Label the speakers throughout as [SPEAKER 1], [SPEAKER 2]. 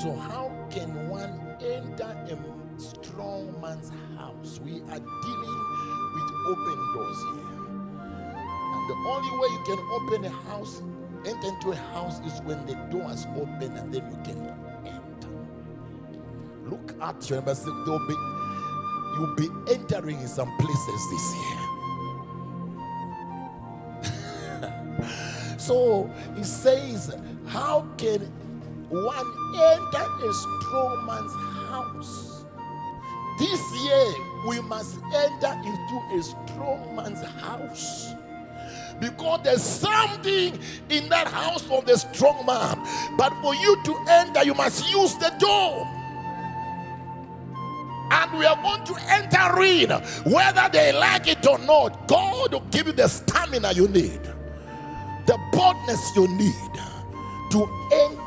[SPEAKER 1] So how can one enter a strong man's house? We are dealing with open doors here. And the only way you can open a house, enter into a house, is when the door is open, and then you can enter. Look at your neighbor. You'll be entering in some places this year. So he says, how can one enter a strong man's house? This year we must enter into a strong man's house, because there's something in that house of the strong man. But for you to enter, you must use the door. And we are going to enter in, whether they like it or not. God will give you the stamina you need, the boldness you need to enter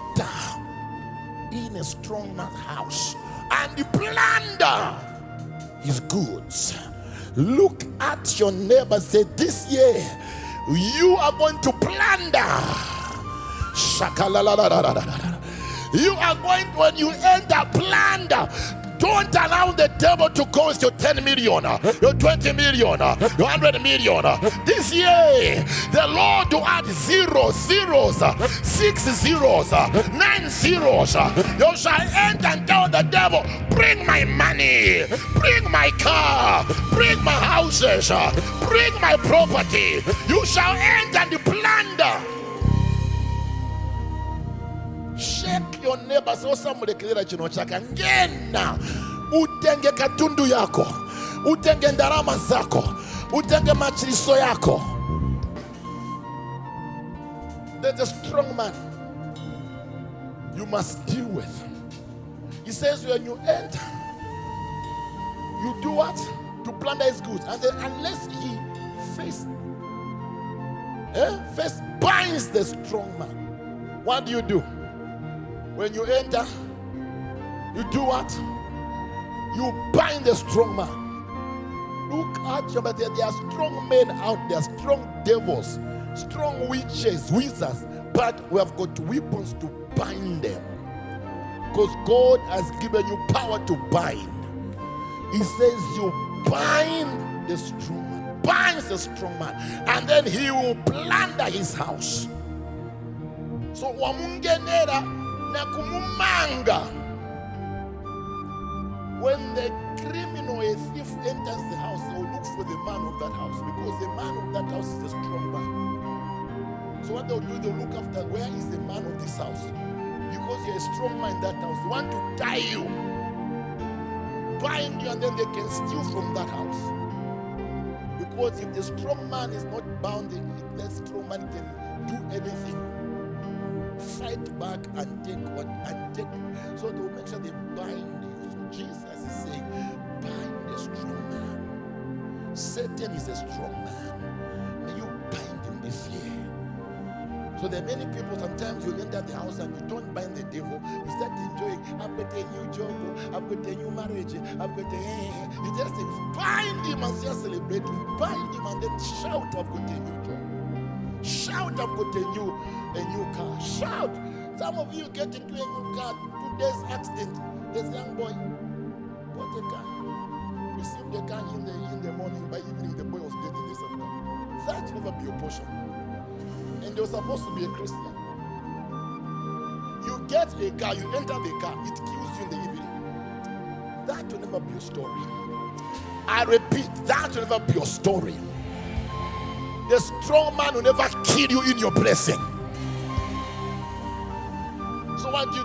[SPEAKER 1] in a strong man's house and plunder his goods. Look at your neighbor, say, this year you are going to plunder. You are going, when you enter, plunder. Don't allow the devil to cost you 10 million, your 20 million, your 100 million. This year, the Lord will add 0 zeros, 6 zeros, 9 zeros. You shall enter and tell the devil, bring my money, bring my car, bring my houses, bring my property. You shall enter and plunder. Shake your neighbor. So somebody clear chino chaka ngena utenge katundu yako, utenge ndarama zako, utenge machiriso yako. There's a strong man you must deal with. He says when you enter, you do what? To plunder his goods. And then unless he first binds the strong man, what do? When you enter, you do what? You bind the strong man. Look at you, but there are strong men out there, strong devils, strong witches, wizards, but we have got weapons to bind them. Because God has given you power to bind. He says you bind the strong man, binds the strong man, and then he will plunder his house. So wamungenera nakumumanga. When the criminal, a thief, enters the house, they will look for the man of that house, because the man of that house is a strong man. So what they'll do, they'll look after, where is the man of this house? Because you're a strong man in that house. They want to tie you, bind you, and then they can steal from that house. Because if the strong man is not bound, that strong man can do anything. Fight back and take what and take. So they will make sure they bind you. So Jesus is saying, bind the strong man. Satan is a strong man. May you bind him this year. So there are many people, sometimes you enter the house and you don't bind the devil. You start enjoying, I've got a new job, I've got a new marriage, I've got a... You just bind him and just celebrate him. Bind him and then shout, I've got a new job. Shout, I've got a new car. Shout. Some of you get into a new car, 2 days accident. There's a young boy bought a car, received the car in the morning. By evening, the boy was dead in the center. That will never be your portion. And you're supposed to be a Christian. You get a car, you enter the car, it kills you in the evening. That will never be your story. I repeat, that will never be your story. The strong man will never kill you in your blessing. So what do?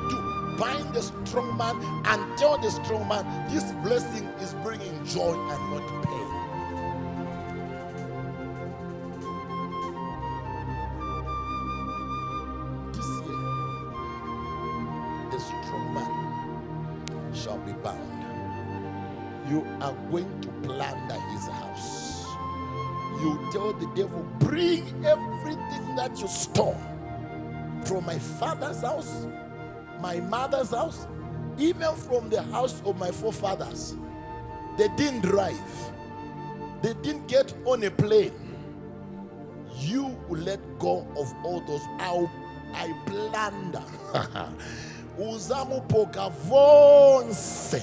[SPEAKER 1] Bind the strong man and tell the strong man, this blessing is bringing joy and not pain. This year, the strong man shall be bound. You are going to plunder his house. You tell the devil, bring everything that you stole from my father's house, my mother's house, even from the house of my forefathers. They didn't drive. They didn't get on a plane. You will let go of all those. I plunder. uzamupoka vonse